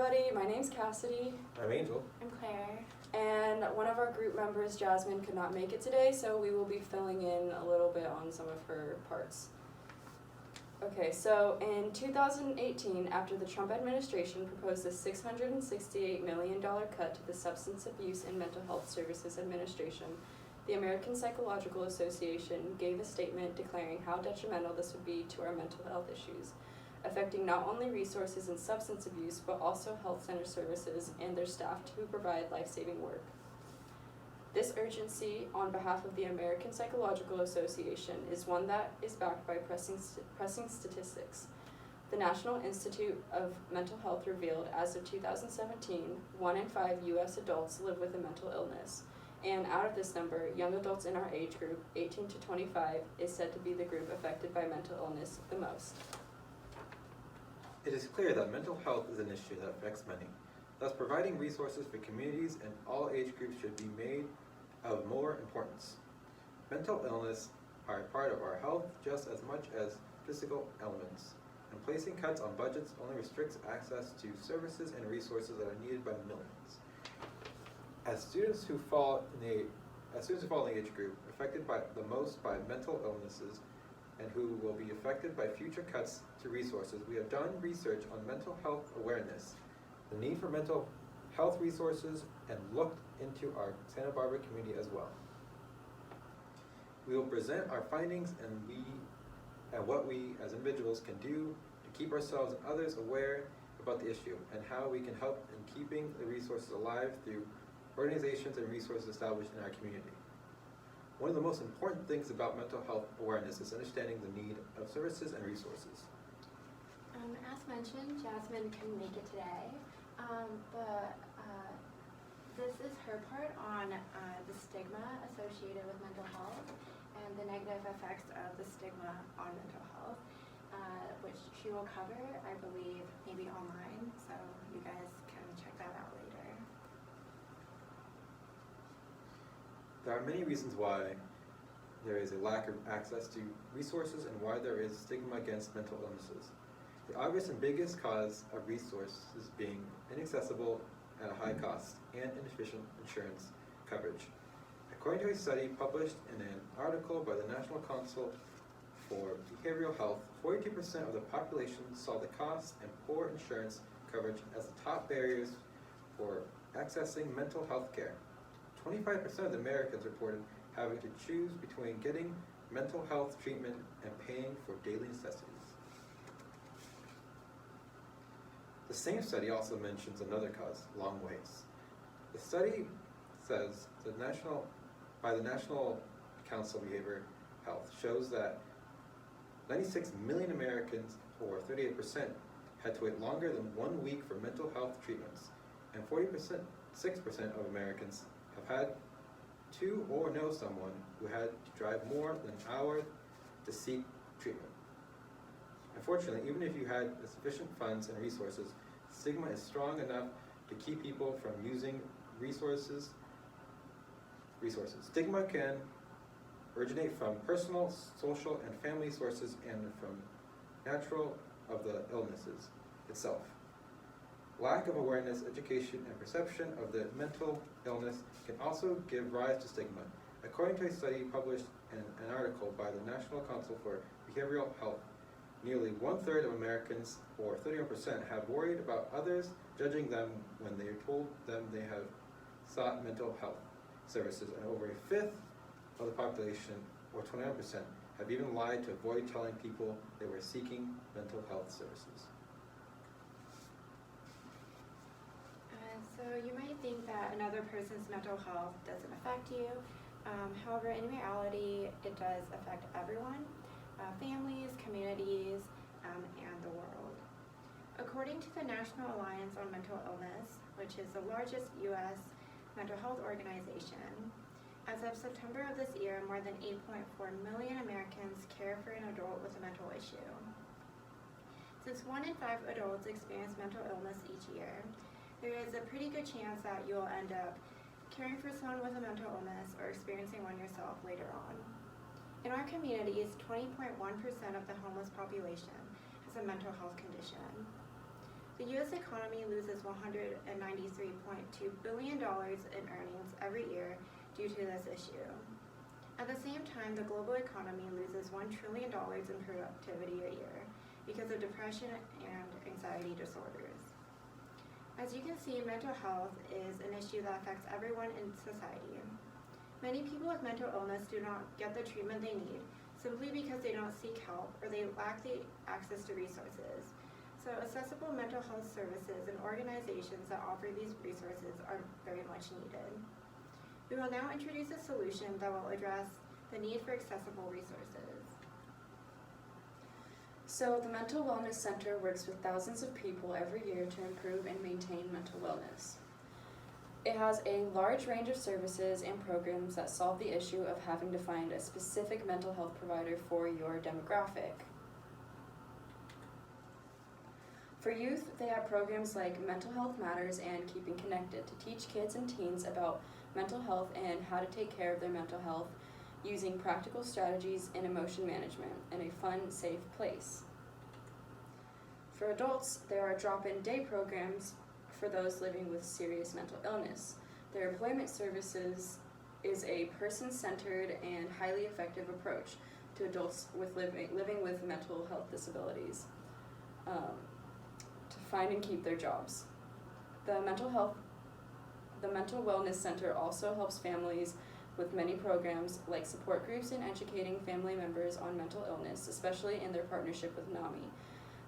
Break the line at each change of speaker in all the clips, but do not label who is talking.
everybody, my name's Cassidy.
I'm Angel.
I'm Claire.
And one of our group members, Jasmine, could not make it today, so we will be filling in a little bit on some of her parts. Okay, so in 2018, after the Trump administration proposed a $668 million cut to the Substance Abuse and Mental Health Services Administration, the American Psychological Association gave a statement declaring how detrimental this would be to our mental health issues, affecting not only resources in substance abuse, but also health center services and their staff who provide life-saving work. This urgency on behalf of the American Psychological Association is one that is backed by pressing statistics. The National Institute of Mental Health revealed as of 2017, 1 in 5 U.S. adults live with a mental illness, and out of this number, young adults in our age group, 18 to 25, is said to be the group affected by mental illness the most.
It is clear that mental health is an issue that affects many. Thus, providing resources for communities and all age groups should be made of more importance. Mental illness are a part of our health just as much as physical elements, and placing cuts on budgets only restricts access to services and resources that are needed by millions. As students who fall in the age group affected the most by mental illnesses and who will be affected by future cuts to resources, we have done research on mental health awareness, the need for mental health resources, and looked into our Santa Barbara community as well. We will present our findings and what we as individuals can do to keep ourselves and others aware about the issue and how we can help in keeping the resources alive through organizations and resources established in our community. One of the most important things about mental health awareness is understanding the need of services and resources.
As mentioned, Jasmine couldn't make it today, but this is her part on the stigma associated with mental health and the negative effects of the stigma on mental health, which she will cover, I believe, maybe online, so you guys can check that out later.
There are many reasons why there is a lack of access to resources and why there is stigma against mental illnesses. The obvious and biggest cause of resources being inaccessible at a high cost and inefficient insurance coverage. According to a study published in an article by the National Council for Behavioral Health, 42% of the population saw the cost and poor insurance coverage as the top barriers for accessing mental health care. 25% of the Americans reported having to choose between getting mental health treatment and paying for daily necessities. The same study also mentions another cause, long waits. The study says by the National Council of Behavioral Health shows that 96 million Americans, or 38%, had to wait longer than 1 week for mental health treatments, and 6% of Americans have had to or know someone who had to drive more than an hour to seek treatment. Unfortunately, even if you had sufficient funds and resources, stigma is strong enough to keep people from using resources. Stigma can originate from personal, social, and family sources and from natural of the illnesses itself. Lack of awareness, education, and perception of the mental illness can also give rise to stigma. According to a study published in an article by the National Council for Behavioral Health, nearly 1/3 of Americans, or 31%, have worried about others judging them when they told them they have sought mental health services, and over 1/5 of the population, or 29%, have even lied to avoid telling people they were seeking mental health services.
So you might think that another person's mental health doesn't affect you. However, in reality, it does affect everyone, families, communities, and the world. According to the National Alliance on Mental Illness, which is the largest U.S. mental health organization, as of September of this year, more than 8.4 million Americans care for an adult with a mental issue. Since 1 in 5 adults experience mental illness each year, there is a pretty good chance that you'll end up caring for someone with a mental illness or experiencing one yourself later on. In our communities, 20.1% of the homeless population has a mental health condition. The U.S. economy loses $193.2 billion in earnings every year due to this issue. At the same time, the global economy loses $1 trillion in productivity a year because of depression and anxiety disorders. As you can see, mental health is an issue that affects everyone in society. Many people with mental illness do not get the treatment they need simply because they don't seek help or they lack the access to resources. So accessible mental health services and organizations that offer these resources are very much needed. We will now introduce a solution that will address the need for accessible resources.
So the Mental Wellness Center works with thousands of people every year to improve and maintain mental wellness. It has a large range of services and programs that solve the issue of having to find a specific mental health provider for your demographic. For youth, they have programs like Mental Health Matters and Keeping Connected to teach kids and teens about mental health and how to take care of their mental health using practical strategies and emotion management in a fun, safe place. For adults, there are drop-in day programs for those living with serious mental illness. Their employment services is a person-centered and highly effective approach to adults with living with mental health disabilities to find and keep their jobs. The Mental Wellness Center also helps families with many programs like support groups and educating family members on mental illness, especially in their partnership with NAMI,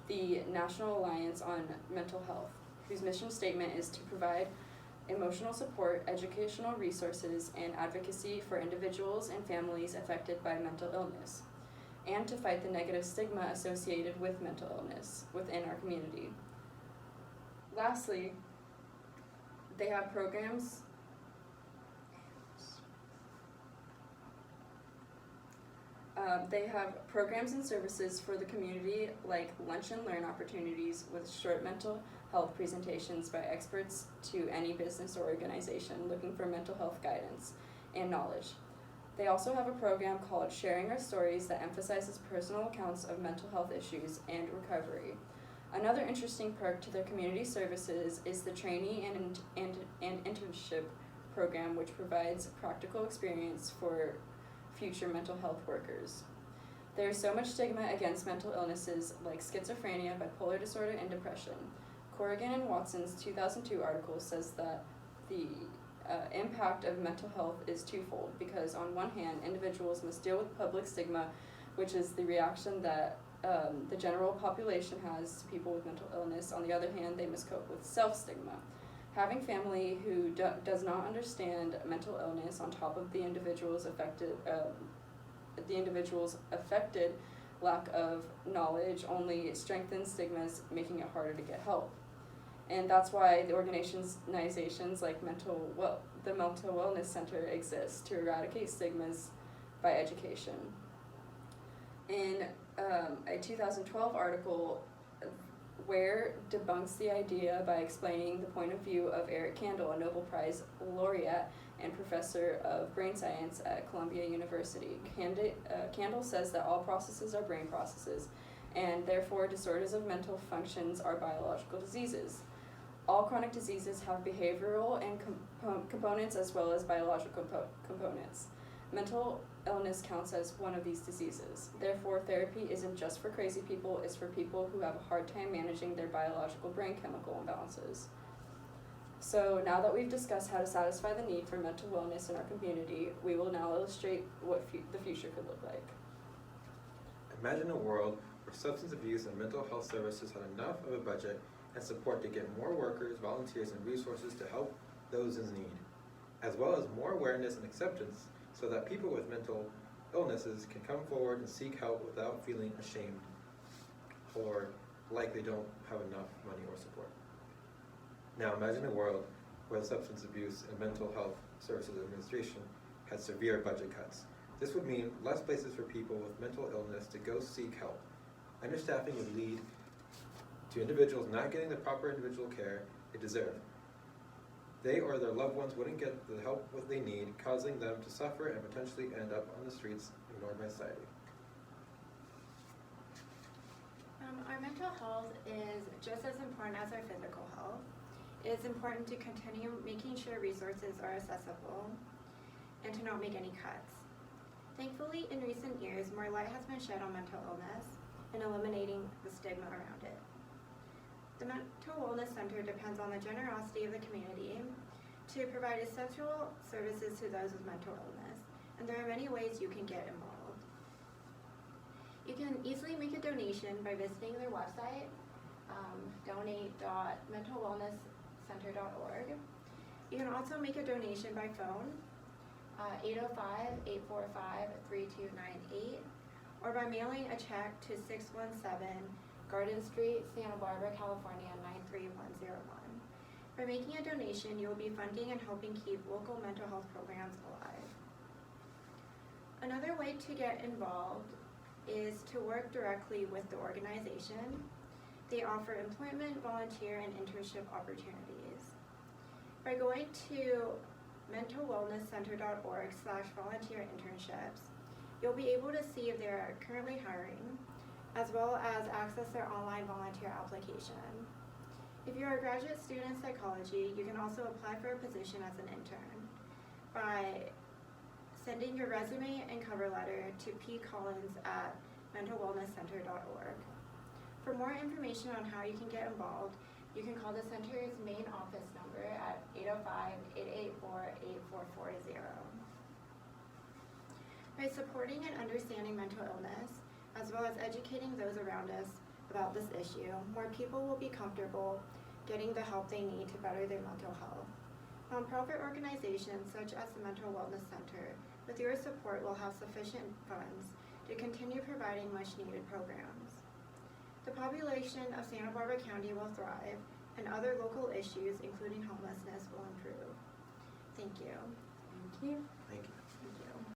the National Alliance on Mental Health, whose mission statement is to provide emotional support, educational resources, and advocacy for individuals and families affected by mental illness, and to fight the negative stigma associated with mental illness within our community. Lastly, they have programs and services for the community like lunch and learn opportunities with short mental health presentations by experts to any business or organization looking for mental health guidance and knowledge. They also have a program called Sharing Our Stories that emphasizes personal accounts of mental health issues and recovery. Another interesting perk to their community services is the trainee and internship program, which provides practical experience for future mental health workers. There is so much stigma against mental illnesses like schizophrenia, bipolar disorder, and depression. Corrigan and Watson's 2002 article says that the impact of mental health is twofold, because on one hand, individuals must deal with public stigma, which is the reaction that the general population has to people with mental illness. On the other hand, they must cope with self-stigma. Having family who does not understand mental illness on top of the individual's affected lack of knowledge only strengthens stigmas, making it harder to get help. And that's why the organizations like the Mental Wellness Center exists, to eradicate stigmas by education. In a 2012 article, Ware debunks the idea by explaining the point of view of Eric Kandel, a Nobel Prize laureate and professor of brain science at Columbia University. Kandel says that all processes are brain processes, and therefore disorders of mental functions are biological diseases. All chronic diseases have behavioral and components as well as biological components. Mental illness counts as one of these diseases. Therefore, therapy isn't just for crazy people, it's for people who have a hard time managing their biological brain chemical imbalances. So now that we've discussed how to satisfy the need for mental wellness in our community, we will now illustrate what the future could look like.
Imagine a world where substance abuse and mental health services had enough of a budget and support to get more workers, volunteers, and resources to help those in need, as well as more awareness and acceptance so that people with mental illnesses can come forward and seek help without feeling ashamed or like they don't have enough money or support. Now imagine a world where the Substance Abuse and Mental Health Services Administration had severe budget cuts. This would mean less places for people with mental illness to go seek help. Understaffing would lead to individuals not getting the proper individual care they deserve. They or their loved ones wouldn't get the help what they need, causing them to suffer and potentially end up on the streets, ignored by society.
Our mental health is just as important as our physical health. It is important to continue making sure resources are accessible and to not make any cuts. Thankfully, in recent years, more light has been shed on mental illness and eliminating the stigma around it. The Mental Wellness Center depends on the generosity of the community to provide essential services to those with mental illness, and there are many ways you can get involved. You can easily make a donation by visiting their website, donate.mentalwellnesscenter.org. You can also make a donation by phone, 805-845-3298, or by mailing a check to 617 Garden Street, Santa Barbara, California, 93101. By making a donation, you will be funding and helping keep local mental health programs alive. Another way to get involved is to work directly with the organization. They offer employment, volunteer, and internship opportunities. By going to mentalwellnesscenter.org/volunteer internships, you'll be able to see if they are currently hiring, as well as access their online volunteer application. If you're a graduate student in psychology, you can also apply for a position as an intern by sending your resume and cover letter to pcollins@mentalwellnesscenter.org. For more information on how you can get involved, you can call the center's main office number at 805-884-8440. By supporting and understanding mental illness, as well as educating those around us about this issue, more people will be comfortable getting the help they need to better their mental health. Nonprofit organizations such as the Mental Wellness Center, with your support, will have sufficient funds to continue providing much-needed programs. The population of Santa Barbara County will thrive, and other local issues, including homelessness, will improve. Thank you.
Thank you.
Thank you.